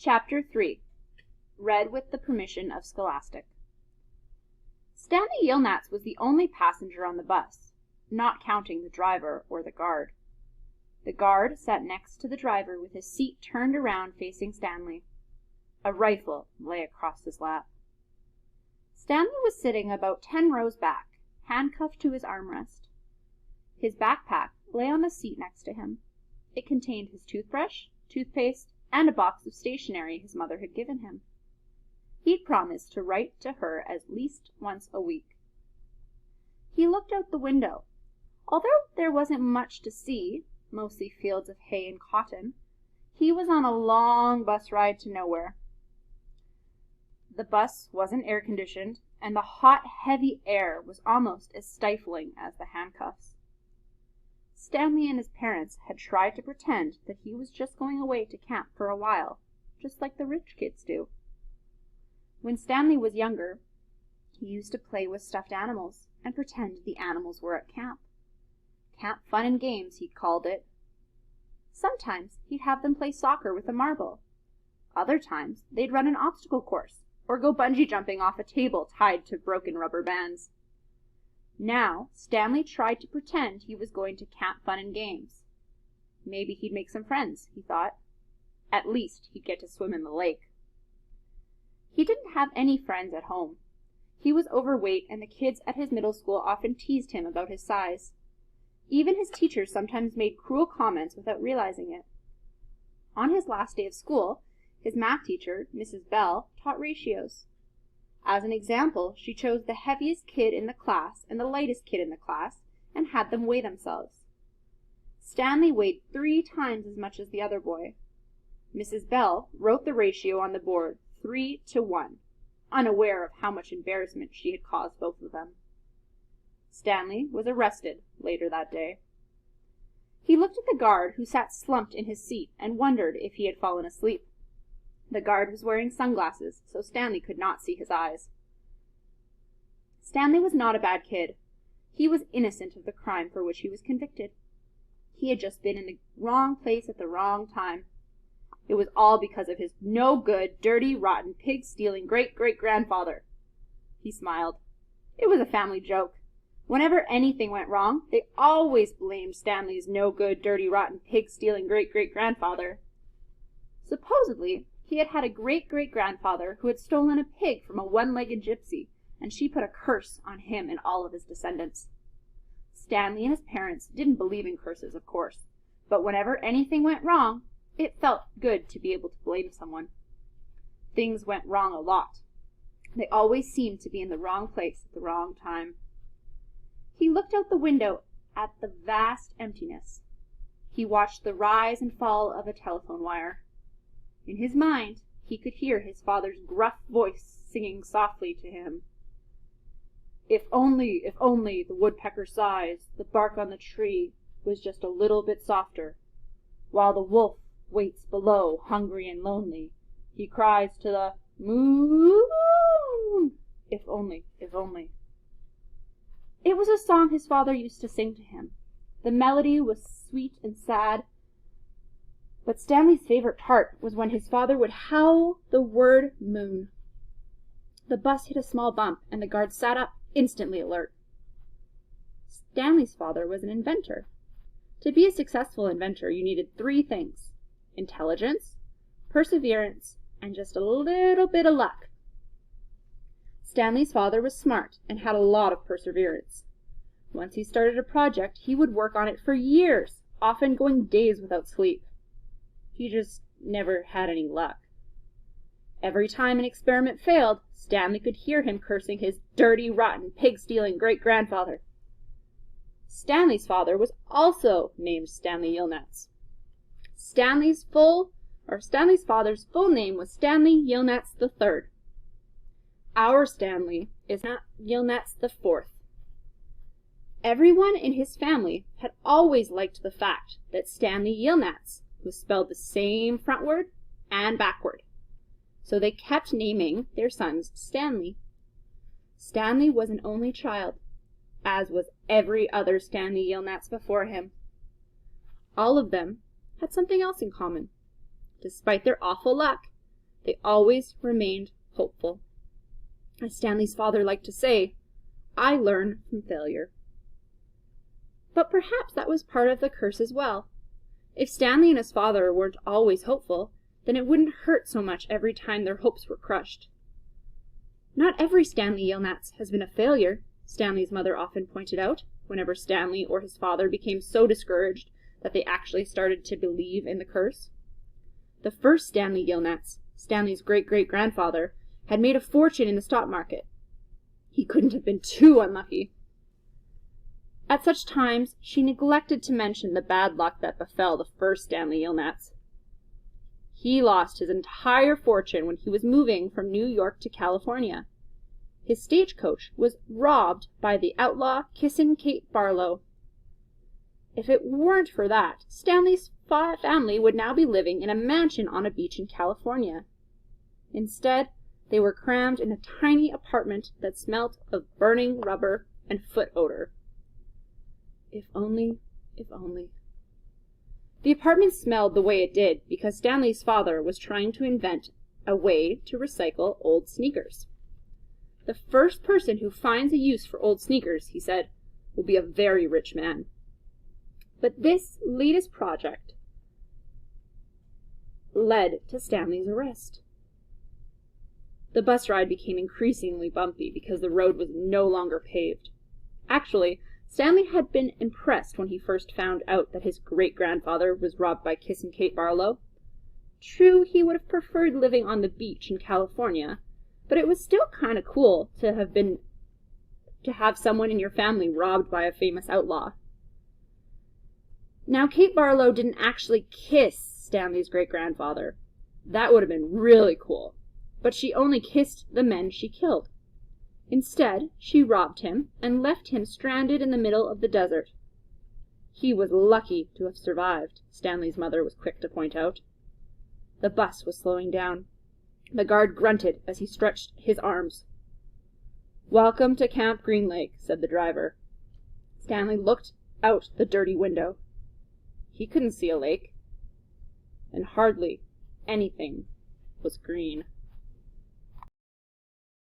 Chapter 3. Read with the permission of Scholastic. Stanley Yilnats was the only passenger on the bus, not counting the driver or the guard. The guard sat next to the driver with his seat turned around facing Stanley. A rifle lay across his lap. Stanley was sitting about 10 rows back, handcuffed to his armrest. His backpack lay on the seat next to him. It contained his toothbrush, toothpaste, and a box of stationery his mother had given him. He'd promised to write to her at least once a week. He looked out the window. Although there wasn't much to see, mostly fields of hay and cotton, he was on a long bus ride to nowhere. The bus wasn't air-conditioned, and the hot, heavy air was almost as stifling as the handcuffs. Stanley and his parents had tried to pretend that he was just going away to camp for a while, just like the rich kids do. When Stanley was younger, he used to play with stuffed animals and pretend the animals were at camp. Camp Fun and Games, he'd called it. Sometimes he'd have them play soccer with a marble. Other times they'd run an obstacle course or go bungee jumping off a table tied to broken rubber bands. Now Stanley tried to pretend he was going to Camp Fun and Games. Maybe he'd make some friends, he thought. At least he'd get to swim in the lake. He didn't have any friends at home. He was overweight, and the kids at his middle school often teased him about his size. Even his teachers sometimes made cruel comments without realizing it. On his last day of school, his math teacher, Mrs. Bell, taught ratios. As an example, she chose the heaviest kid in the class and the lightest kid in the class and had them weigh themselves. Stanley weighed 3 times as much as the other boy. Mrs. Bell wrote the ratio on the board 3-to-1, unaware of how much embarrassment she had caused both of them. Stanley was arrested later that day. He looked at the guard who sat slumped in his seat and wondered if he had fallen asleep. The guard was wearing sunglasses, so Stanley could not see his eyes. Stanley was not a bad kid. He was innocent of the crime for which he was convicted. He had just been in the wrong place at the wrong time. It was all because of his no-good, dirty, rotten, pig-stealing great-great-grandfather. He smiled. It was a family joke. Whenever anything went wrong, they always blamed Stanley's no-good, dirty, rotten, pig-stealing great-great-grandfather. Supposedly, he had had a great-great-grandfather who had stolen a pig from a one-legged gypsy, and she put a curse on him and all of his descendants. Stanley and his parents didn't believe in curses, of course, but whenever anything went wrong, it felt good to be able to blame someone. Things went wrong a lot. They always seemed to be in the wrong place at the wrong time. He looked out the window at the vast emptiness. He watched the rise and fall of a telephone wire. In his mind, he could hear his father's gruff voice singing softly to him. If only the woodpecker sighs, the bark on the tree was just a little bit softer. While the wolf waits below, hungry and lonely, he cries to the moon. If only. It was a song his father used to sing to him. The melody was sweet and sad, but Stanley's favorite part was when his father would howl the word moon. The bus hit a small bump, and the guard sat up, instantly alert. Stanley's father was an inventor. To be a successful inventor, you needed 3 things: intelligence, perseverance, and just a little bit of luck. Stanley's father was smart and had a lot of perseverance. Once he started a project, he would work on it for years, often going days without sleep. He just never had any luck. Every time an experiment failed, Stanley could hear him cursing his dirty, rotten, pig-stealing great-grandfather. Stanley's father was also named Stanley Yilnats. Stanley's father's full name was Stanley Yilnats III. Our Stanley is not Yilnats IV. Everyone in his family had always liked the fact that Stanley Yilnats was spelled the same frontward and backward, so they kept naming their sons Stanley. Stanley was an only child, as was every other Stanley Yilnats before him. All of them had something else in common. Despite their awful luck, they always remained hopeful. As Stanley's father liked to say, "I learn from failure." But perhaps that was part of the curse as well. If Stanley and his father weren't always hopeful, then it wouldn't hurt so much every time their hopes were crushed. "Not every Stanley Yelnats has been a failure," Stanley's mother often pointed out, whenever Stanley or his father became so discouraged that they actually started to believe in the curse. The first Stanley Yelnats, Stanley's great-great-grandfather, had made a fortune in the stock market. He couldn't have been too unlucky. At such times, she neglected to mention the bad luck that befell the first Stanley Yelnats. He lost his entire fortune when he was moving from New York to California. His stagecoach was robbed by the outlaw Kissin Kate Barlow. If it weren't for that, Stanley's family would now be living in a mansion on a beach in California. Instead, they were crammed in a tiny apartment that smelt of burning rubber and foot odor. If only, if only. The apartment smelled the way it did because Stanley's father was trying to invent a way to recycle old sneakers. The first person who finds a use for old sneakers, he said, will be a very rich man. But this latest project led to Stanley's arrest. The bus ride became increasingly bumpy because the road was no longer paved. Actually, Stanley had been impressed when he first found out that his great-grandfather was robbed by Kissin Kate Barlow. True, he would have preferred living on the beach in California, but it was still kind of cool to have someone in your family robbed by a famous outlaw. Now, Kate Barlow didn't actually kiss Stanley's great-grandfather. That would have been really cool, but she only kissed the men she killed. Instead, she robbed him and left him stranded in the middle of the desert. He was lucky to have survived, Stanley's mother was quick to point out. The bus was slowing down. The guard grunted as he stretched his arms. "Welcome to Camp Green Lake," said the driver. Stanley looked out the dirty window. He couldn't see a lake, and hardly anything was green.